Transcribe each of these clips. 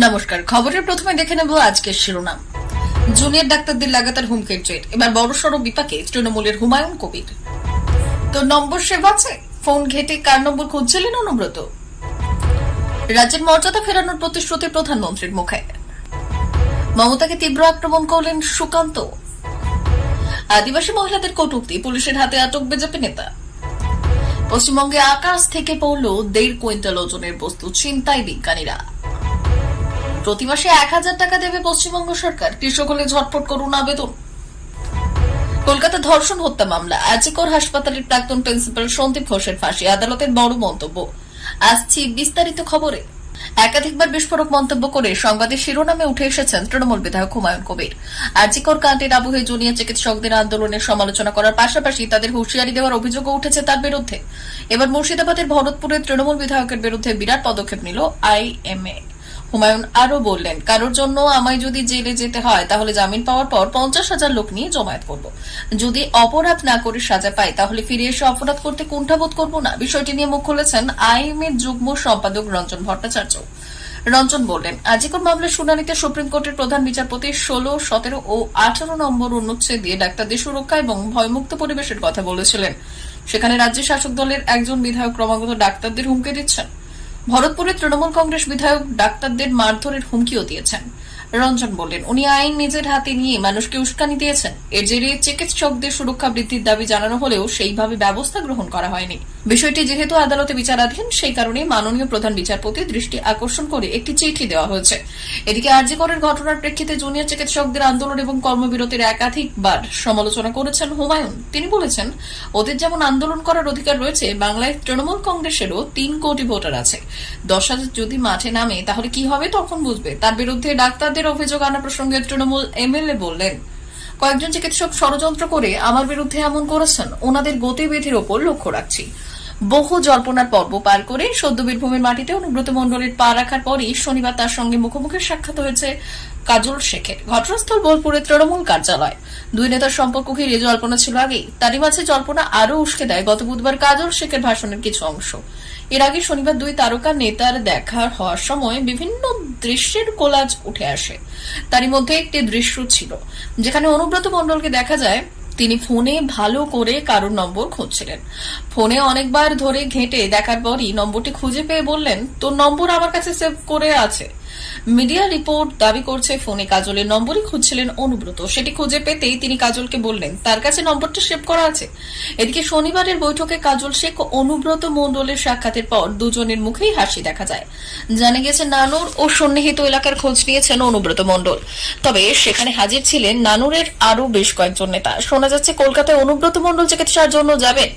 নমস্কার, খবরের প্রথমে দেখে নেব আজকের শিরোনাম। জুনিয়র ডাক্তারদের লাগাতার হুমকির জের, এবার বড়সড় বিপাকে তৃণমূলের হুমায়ুন কবির। তো নম্বর সেভ আছে, ফোন ঘেটে কার নম্বর খুঁজছিলেন অনুব্রত। রাজ্যের মর্যাদা ফেরানোর প্রতিশ্রুতি প্রধানমন্ত্রীর মুখে। মমতাকে তীব্র আক্রমণ করলেন সুকান্ত। আদিবাসী মহিলাদের কটূক্তি, পুলিশের হাতে আটক বিজেপি নেতা। পশ্চিমবঙ্গে আকাশ থেকে পড়ল 1.5 কুইন্টাল ওজনের বস্তু ছিনতাই, বিজ্ঞানীরা। প্রতি মাসে 1000 টাকা দেবে পশ্চিমবঙ্গ সরকার, কৃষক হলে ঝটপট করুন আবেদন। কলকাতা ধর্ষণ হত্যা মামলা, আজিকর হাসপাতালের প্রাক্তন প্রিন্সিপাল সন্দীপ ঘোষের ফাঁসি, আদালতের বড় মন্তব্য। আসছি বিস্তারিত খবরে। একাধিকবার বিস্ফোরক মন্তব্য করে সংবাদের শিরোনামে উঠে এসেছেন তৃণমূল বিধায়ক হুমায়ুন কবির। আজিকর কাণ্ডের আবহে জুনিয়র চিকিৎসকদের আন্দোলনের সমালোচনা করার পাশাপাশি তাদের হুঁশিয়ারি দেওয়ার অভিযোগও উঠেছে তার বিরুদ্ধে। এবার মুর্শিদাবাদের ভরতপুরের তৃণমূল বিধায়কের বিরুদ্ধে বিরাট পদক্ষেপ নিল আইএমএ। হুমায়ুন আরো বললেন, কারোর জন্য আমায় যদি জেলে যেতে হয় তাহলে জামিন পাওয়ার পর 50,000 লোক নিয়ে জমায়েত করব। যদি অপরাধ না করে সাজা পাই তাহলে ফিরে এসে অপরাধ করতে কুণ্ঠাবোধ করব না। বিষয়টি নিয়ে মুখ খুলেছেন আইএমএ যুগ্ম সম্পাদক রঞ্জন ভট্টাচার্য। রঞ্জন বললেন, আজিকর মামলার শুনানিতে সুপ্রিম কোর্টের প্রধান বিচারপতি 16, 17 ও 18 নম্বর অনুচ্ছেদ দিয়ে ডাক্তারদের সুরক্ষা এবং ভয়মুক্ত পরিবেশের কথা বলেছিলেন। সেখানে রাজ্য শাসক দলের একজন বিধায়ক ক্রমাগত ডাক্তারদের হুমকি দিচ্ছেন। ভরতপুরের তৃণমূল কংগ্রেস বিধায়ক ডাক্তারদের মারধরের হুমকিও দিয়েছেন। রঞ্জন বললেন, উনি আইন নিজের হাতে নিয়ে মানুষকে উস্কানি দিয়েছেন। এর জেরে চিকিৎসকদের সুরক্ষা বৃদ্ধির দাবি জানানো হলেও সেইভাবে ব্যবস্থা গ্রহণ করা হয়নি। বিষয়টি যেহেতু আদালতে বিচারাধীন, সেই কারণে মাননীয় প্রধান বিচারপতির দৃষ্টি আকর্ষণ করে একটি চিঠি দেওয়া হয়েছে। এদিকে আরজিকরের ঘটনার প্রেক্ষিতে জুনিয়র চিকিৎসকদের আন্দোলন এবং কর্মবিরতির একাধিকবার সমালোচনা করেছেন হুমায়ুন। তিনি বলেছেন, ওদের যেমন আন্দোলন করার অধিকার রয়েছে, বাংলায় তৃণমূল কংগ্রেসেরও 3 কোটি ভোটার আছে। 10,000 যদি মাঠে নামে তাহলে কি হবে তখন বুঝবে। তার বিরুদ্ধে ডাক্তারদের অভিযোগ আনা প্রসঙ্গে তৃণমূল এমএলএ বললেন, কয়েকজন চিকিৎসক ষড়যন্ত্র করে আমার বিরুদ্ধে এমন করেছেন, ওনাদের গতিবিধির ওপর লক্ষ্য রাখছি। বহু জল্পনার পর্ব পার করে সদ্য বীরভূমের মাটিতে অনুব্রত মণ্ডলের পা রাখার পরই শনিবার তার সঙ্গে মুখোমুখি সাক্ষাৎ হয়েছে কাজল শেখের। ঘটনাস্থল বোলপুরের তৃণমূল কার্যালয়। দুই নেতার সম্পর্ক ঘিরে জল্পনা ছিল আগেই, তারই মাঝে জল্পনা আরো উস্কে দেয় গত বুধবার কাজল শেখের ভাষণের কিছু অংশ। এর আগে শনিবার 2 তারকা নেতার দেখা হওয়ার সময় বিভিন্ন দৃশ্যের কোলাজ উঠে আসে। তারই মধ্যে একটি দৃশ্য ছিল যেখানে অনুব্রত মণ্ডলকে দেখা যায় তিনি ফোনে ভালো করে কারোর নম্বর খুঁজছিলেন। ফোনে অনেকবার ধরে ঘেঁটে দেখার পরই নম্বরটি খুঁজে পেয়ে বললেন, তোর নম্বর আমার কাছে সেভ করে আছে। মিডিয়া রিপোর্ট দাবি করছে ফোনে কাজলের নম্বরই খুঁজছিলেন অনুব্রত। সেটি খুঁজে পেতেই তিনি কাজলকে বললেন তার কাছে নম্বরটা সেভ করা আছে। এদিকে শনিবারের বৈঠকে কাজল শেখ ও অনুব্রত মণ্ডলের সাক্ষাতের পর দুজনের মুখেই হাসি দেখা যায়। জানা গেছে নানুর ও সন্নিহিত এলাকার খোঁজ নিয়েছেন অনুব্রত মণ্ডল। তবে সেখানে হাজির ছিলেন নানুরের আরো বেশ কয়েকজন নেতা। শোনা যাচ্ছে কলকাতায় অনুব্রত মণ্ডল চিকিৎসার জন্য যাবেন।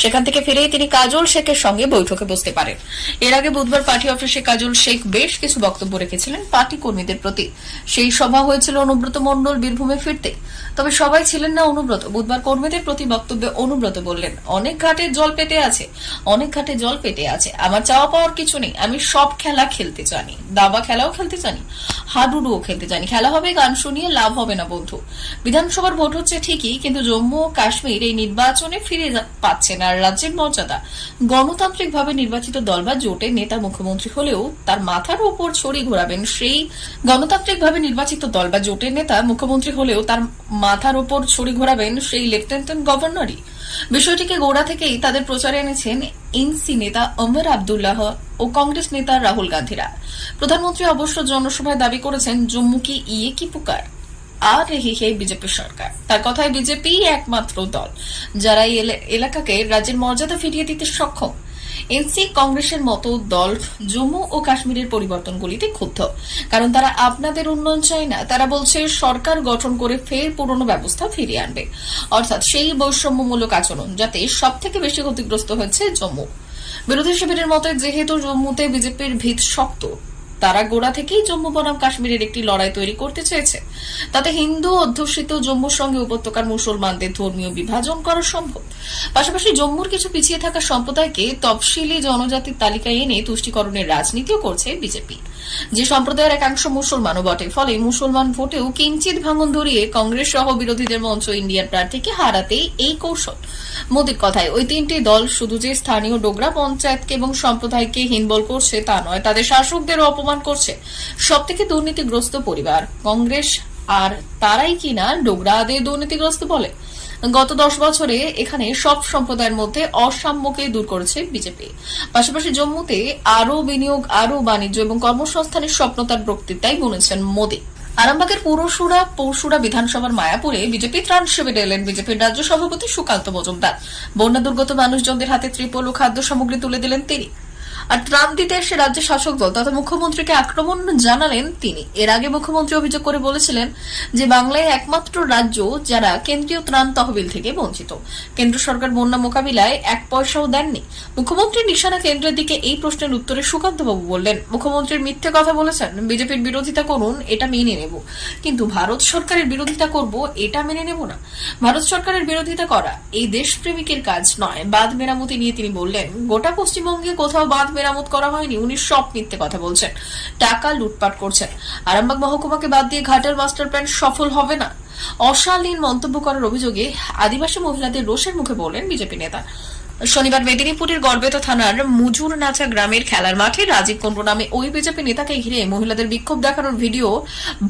সেখান থেকে ফিরেই তিনি কাজল শেখের সঙ্গে বৈঠকে বসতে পারেন। এর আগে বুধবার পার্টি অফিসে কাজল শেখ বেশ কিছু বক্তব্য রেখেছিলেন পার্টি কর্মীদের প্রতি। সেই সভা হয়েছিল অনুব্রত মণ্ডল বীরভূমে ফিরতে। তবে সবাই ছিলেন না অনুব্রত। বুধবার কর্মীদের প্রতি বক্তব্যে অনুব্রত বললেন, অনেক ঘাটে জল পেতে আছে, অনেক ঘাটে জল পেতে আছে। আমার চাওয়া পাওয়ার কিছু নেই। আমি সব খেলা খেলতে জানি, দাবা খেলাও খেলতে জানি, হাডুডুও খেলতে জানি। খেলা হবে গান শুনিয়ে, লাভ হবে না বন্ধু। বিধানসভার ভোট হচ্ছে ঠিকই, কিন্তু জম্মু ও কাশ্মীর এই নির্বাচনে ফিরে পাচ্ছে না রাজ্যের মর্যাদা। গণতান্ত্রিকভাবে নির্বাচিত দল বা জোটের নেতা মুখ্যমন্ত্রী হলেও তার মাথার উপর ছড়ি ঘোরাবেন সেই গণতান্ত্রিকভাবে নির্বাচিত দল বা জোটের নেতা মুখ্যমন্ত্রী হলেও তার মাথার উপর ছড়ি ঘোরাবেন সেই লেফটেন্যান্ট গভর্নরই। বিষয়টিকে গোড়া থেকেই তাদের প্রচারে এনেছেন এনসি নেতা ওমর আব্দুল্লাহ ও কংগ্রেস নেতা রাহুল গান্ধীরা। প্রধানমন্ত্রী অবশ্য জনসভায় দাবি করেছেন, জম্মু কি ইয়ে কি পুকার আর রেহি হে বিজেপি সরকার। তার কথায় বিজেপি একমাত্র দল যারা এই এলাকাকে রাজ্যের মর্যাদা ফিরিয়ে দিতে সক্ষম। এনসি কংগ্রেসের মতো দল জম্মু ও কাশ্মীরের পরিবর্তনগুলিতে ক্ষুব্ধ, কারণ তারা আপনাদের উন্নয়ন চায় না। তারা বলছে সরকার গঠন করে ফের পুরনো ব্যবস্থা ফিরিয়ে আনবে, অর্থাৎ সেই বৈষম্যমূলক আচরণ যাতে সব থেকে বেশি ক্ষতিগ্রস্ত হয়েছে জম্মু। বিরোধী শিবিরের মতে যেহেতু জম্মুতে বিজেপির ভিত শক্ত, তারা গোড়া থেকেই জম্মু বনাম কাশ্মীরের একটি লড়াই তৈরি করতে চেয়েছে। তাতে হিন্দু অধ্যুষিত জম্মুর সঙ্গে উপত্যকার মুসলমানদের ধর্মীয় বিভাজন করা সম্ভব। পাশাপাশি জম্মুর কিছু পিছিয়ে থাকা সম্প্রদায়কে তফসিলি জনজাতির তালিকায় এনে তুষ্টিকরণের রাজনীতিও করছে বিজেপি। যে সম্প্রদায়ের একাংশ মুসলমানও বটে, ফলে মুসলমান ভোটেও কিঞ্চিত ভাঙন ধরিয়ে কংগ্রেস সহ বিরোধীদের মঞ্চ ইন্ডিয়ার প্রার্থীকে হারাতেই এই কৌশল। মোদীর কথায় ওই 3টি দল শুধু যে স্থানীয় ডোগরা পঞ্চায়েতকে এবং সম্প্রদায়কে হীনবল করছে তা নয়, তাদের শাসকদেরও অপমান অপমান করছে। সব থেকে দুর্নীতিগ্রস্ত পরিবার কংগ্রেস, আর তারাই কিনা ডোগরাদের দুর্নীতিগ্রস্ত বলে। গত 10 বছরে এখানে সব সম্প্রদায়ের মধ্যে অসাম্যকে দূর করেছে বিজেপি। পাশাপাশি জম্মুতে আরো বিনিয়োগ, আরো বাণিজ্য এবং কর্মসংস্থানের স্বপ্ন তার বক্তৃতায় বুনেছেন মোদী। আরামবাগের পৌরসুরা বিধানসভার মায়াপুরে বিজেপি ত্রাণ শিবিরে এলেন বিজেপির রাজ্য সভাপতি সুকান্ত মজুমদার। বন্যা দুর্গত মানুষজনদের হাতে ত্রিপল ও খাদ্য সামগ্রী তুলে দিলেন তিনি। আর ত্রাণ দিতে এসে রাজ্যের শাসক দল তথা মুখ্যমন্ত্রীকে আক্রমণ জানালেন তিনি। এর আগে মুখ্যমন্ত্রী অভিযোগ করে বলেছিলেন যে বাংলায় একমাত্র রাজ্য যারা কেন্দ্রীয় ত্রাণ তহবিল থেকে বঞ্চিত। কেন্দ্র সরকার বন্যা মোকাবিলায় 1 পয়সাও দেননি। মুখ্যমন্ত্রীর নিশানা কেন্দ্রের দিকে এই প্রশ্নের উত্তরে সুকান্ত বাবু বললেন, মুখ্যমন্ত্রীর মিথ্যে কথা বলেছেন, বিজেপির বিরোধিতা করুন এটা মেনে নেব, কিন্তু ভারত সরকারের বিরোধিতা করব এটা মেনে নেব না। ভারত সরকারের বিরোধিতা করা এই দেশপ্রেমিকের কাজ নয়। বাঁধ মেরামতি নিয়ে তিনি বললেন, গোটা পশ্চিমবঙ্গে কোথাও বাঁধ মেরামত করা হয়নি, উনি সব মিথ্যে কথা বলছেন, টাকা লুটপাট করছেন। আরামবাগ মহকুমাকে বাদ দিয়ে ঘাটাল মাস্টার প্ল্যান সফল হবে না। অশালীন মন্তব্য করার অভিযোগে আদিবাসী মহিলাদের রোষের মুখে বললেন বিজেপি নেতা। শনিবার মেদিনীপুরের গড়বেতা থানার মুজুরনাচা গ্রামের খেলার মাঠে রাজীব কুন্ডু নামে ওই বিজেপি নেতাকে ঘিরে মহিলাদের বিক্ষোভ দেখানোর ভিডিও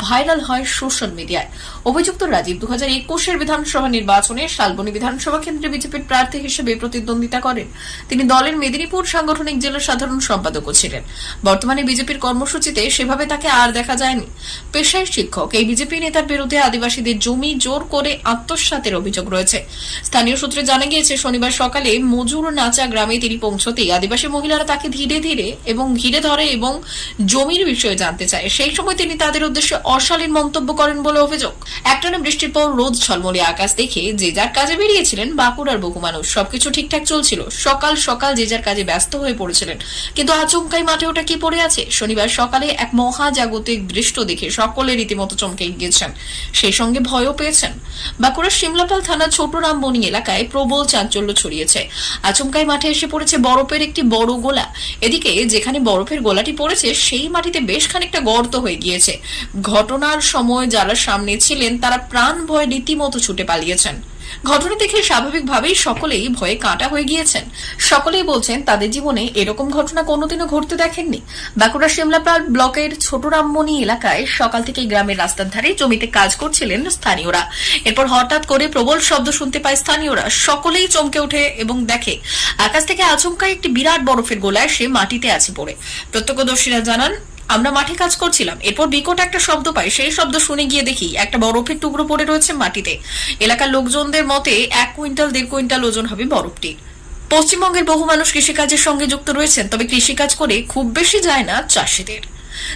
ভাইরাল হয় সোশ্যাল মিডিয়ায়। অভিযুক্ত রাজীব 2021-এর বিধানসভা নির্বাচনে শালবনী বিধানসভা কেন্দ্রে বিজেপির প্রার্থী হিসেবে প্রতিদ্বন্দ্বিতা করেন। তিনি দলের মেদিনীপুর সাংগঠনিক জেলার সাধারণ সম্পাদকও ছিলেন। বর্তমানে বিজেপির কর্মসূচিতে সেভাবে তাকে আর দেখা যায়নি। পেশায় শিক্ষক এই বিজেপি নেতার বিরুদ্ধে আদিবাসীদের জমি জোর করে আত্মসাতের অভিযোগ রয়েছে। স্থানীয় সূত্রে জানা গিয়েছে, শনিবার সকালে মুজুরনাচা গ্রামে তিনি পৌঁছতেই আদিবাসী মহিলারা তাকে ঘিরে ধরে এবং জমির বিষয়ে জানতে চায়। সেই সময় তিনি তাদের উদ্দেশ্যে অশালীন মন্তব্য করেন বলে অভিযোগ। একটানা বৃষ্টির পর রোদ ঝলমলে আকাশ দেখে যে যার কাজে বেরিয়েছিলেন বাঁকুড়ার বহু মানুষ। সবকিছু ঠিকঠাক চলছিল, সকাল সকাল যে যার কাজে ব্যস্ত হয়ে পড়েছিলেন, কিন্তু আচমকাই মাঠে ওটা কি পড়ে আছে। শনিবার সকালে এক মহাজাগতিক দৃশ্য দেখে সকলে রীতিমতো চমকে গিয়েছেন, সেই সঙ্গে ভয়ও পেয়েছেন। বাঁকুড়ার শিমলাপাল থানা ছোট রামবনি এলাকায় প্রবল চাঞ্চল্য ছড়িয়েছে। আচমকাই মাঠে এসে পড়েছে বরফের একটি বড় গোলা। এদিকে যেখানে বরফের গোলাটি পড়েছে সেই মাটিতে বেশ খানিকটা গর্ত হয়ে গিয়েছে। ঘটনার সময় যারা সামনে ছিলেন তারা প্রাণ ভয়ে রীতিমতো ছুটে পালিয়েছেন। ঘটনা দেখে স্বাভাবিকভাবেই সকলেই ভয়ে কাঁটা হয়ে গিয়েছেন। সকলেই বলছেন তাদের জীবনে এরকম ঘটনা কোনোদিনও ঘটতে দেখেননি। বাঁকুড়া শিমলাপাল ব্লকের ছোট রামমণি এলাকায় সকাল থেকে গ্রামের রাস্তার ধারে জমিতে কাজ করছিলেন স্থানীয়রা। এরপর হঠাৎ করে প্রবল শব্দ শুনতে পায় স্থানীয়রা। সকলেই চমকে ওঠে এবং দেখে আকাশ থেকে আচমকাই একটি বিরাট বরফের গোলা এসে মাটিতে আছে পড়ে। প্রত্যক্ষদর্শীরা জানান, আমরা মাঠে কাজ করছিলাম, এরপর বিকট একটা শব্দ পাই। সেই শব্দ শুনে গিয়ে দেখি একটা বরফের টুকরো পড়ে রয়েছে মাটিতে। এলাকার লোকজনদের মতে 1 কুইন্টাল 1.5 কুইন্টাল ওজন হবে বরফটি। পশ্চিমবঙ্গের বহু মানুষ কৃষিকাজের সঙ্গে যুক্ত রয়েছেন, তবে কৃষিকাজ করে খুব বেশি যায় না চাষিদের।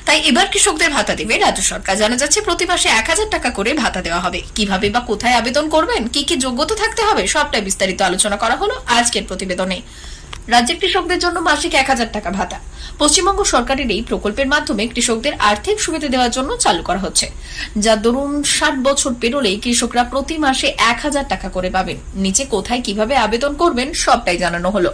তাই এবার কৃষকদের ভাতা দেবে রাজ্য সরকার। জানা যাচ্ছে প্রতি মাসে 1000 টাকা করে ভাতা দেওয়া হবে। কিভাবে বা কোথায় আবেদন করবেন, কি কি যোগ্যতা থাকতে হবে, সবটাই বিস্তারিত আলোচনা করা হলো আজকের প্রতিবেদনে। রাজ্যের কৃষকদের জন্য মাসিক 1000 টাকা ভাতা। পশ্চিমবঙ্গ সরকারের এই প্রকল্পের মাধ্যমে কৃষকদের আর্থিক সুবিধা দেওয়ার জন্য চালু করা হচ্ছে, যা ধরুন 60 বছর পেরোলেই কৃষকরা প্রতি মাসে 1000 টাকা করে পাবেন। নিচে কোথায় কিভাবে আবেদন করবেন সবটাই জানানো হলো।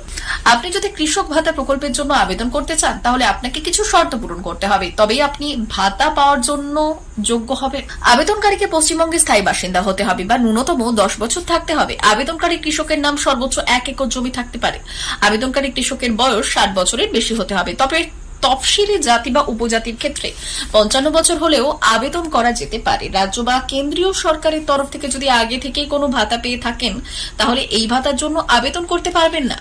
আপনি যদি কৃষক ভাতা প্রকল্পের জন্য আবেদন করতে চান তাহলে আপনাকে কিছু শর্ত পূরণ করতে হবে, তবেই আপনি ভাতা পাওয়ার জন্য যোগ্য হবেন। আবেদনকারীকে পশ্চিমবঙ্গের স্থায়ী বাসিন্দা হতে হবে বা ন্যূনতম 10 বছর থাকতে হবে। আবেদনকারী কৃষকের নাম সর্বোচ্চ 1 একর জমি থাকতে পারে। আবেদনকারী কৃষকের বয়স 60 বছরের বেশি হতে হবে। তবে তফসিলি জাতি বা উপজাতির ক্ষেত্রে 55 বছর হলেও আবেদন করা যেতে পারে। রাজ্য বা কেন্দ্রীয় সরকারের তরফ থেকে যদি আগে থেকেই কোনো ভাতা পেয়ে থাকেন তাহলে এই ভাতার জন্য আবেদন করতে পারবেন না।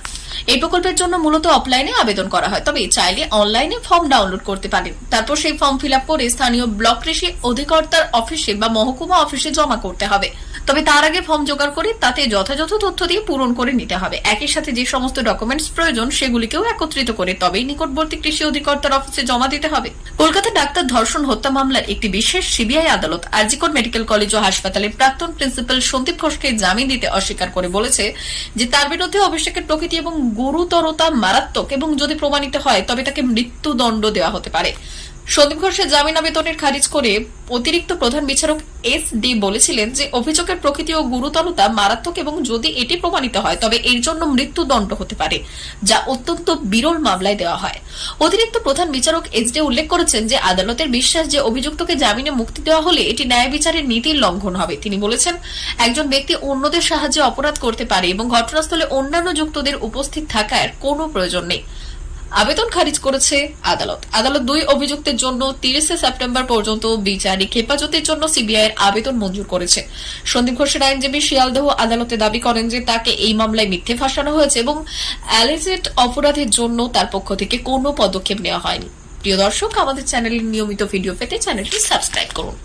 এই প্রকল্পের জন্য মূলত অফলাইনে আবেদন করা হয়, তবে চাইলে অনলাইনে ফর্ম ডাউনলোড করতে পারেন। তারপর সেই ফর্ম ফিল আপ করে স্থানীয় ব্লক কৃষি অধিকর্তার অফিসে বা মহকুমা অফিসে জমা করতে হবে। তবে তার আগে ফর্ম জোগাড় করে তাতে যথাযথ তথ্য দিয়ে পূরণ করে নিতে হবে। একই সাথে যে সমস্ত ডকুমেন্টস প্রয়োজন সেগুলিকেও একত্রিত করে তবেই নিকটবর্তী কৃষি অধিকর্তার অফিসে জমা দিতে হবে। কলকাতা ডাক্তার ধর্ষণ হত্যা মামলার একটি বিশেষ সিবিআই আদালত আরজিকর মেডিকেল কলেজ ও হাসপাতালের প্রাক্তন প্রিন্সিপাল সন্দীপ ঘোষকে জামিন দিতে অস্বীকার করে বলেছে যে তার বিরুদ্ধে অভিষেকের প্রকৃতি এবং গুরুতরতা মারাত্মক এবং যদি প্রমাণিত হয় তবে তাকে মৃত্যুদণ্ড দেওয়া হতে পারে। সন্দীপ ঘোষের জামিন আবেদনের খারিজ করে অতিরিক্ত প্রধান বিচারক SD বলেছিলেন যে অভিযোগের প্রকৃতি ও গুরুতরতা মারাত্মক এবং যদি এটি প্রমাণিত হয় তবে এর জন্য মৃত্যুদণ্ড হতে পারে, যা অত্যন্ত বিরল মামলায় দেওয়া হয়। অতিরিক্ত প্রধান বিচারক SD উল্লেখ করেছেন যে আদালতের বিশ্বাস যে অভিযুক্তকে জামিনে মুক্তি দেওয়া হলে এটি ন্যায় বিচারের নীতির লঙ্ঘন হবে। তিনি বলেছেন, একজন ব্যক্তি অন্যদের সাহায্যে অপরাধ করতে পারে এবং ঘটনাস্থলে অন্যান্য যুক্তদের উপস্থিত থাকার কোনো প্রয়োজন নেই। আবেদন খারিজ করেছে আদালত 2 অভিযুক্তের জন্য 30 সেপ্টেম্বর পর্যন্ত বিচারিক হেফাজতের জন্য সিবিআই এর আবেদন মঞ্জুর করেছে। সন্দীপ ঘোষের আইনজীবী শিয়ালদহ আদালতে দাবি করেন যে তাকে এই মামলায় মিথ্যে ফাঁসানো হয়েছে এবং অ্যালিজেড অপরাধের জন্য তার পক্ষ থেকে কোনো পদক্ষেপ নেওয়া হয়নি। প্রিয় দর্শক, আমাদের চ্যানেলের নিয়মিত ভিডিও পেতে চ্যানেলটি সাবস্ক্রাইব করুন।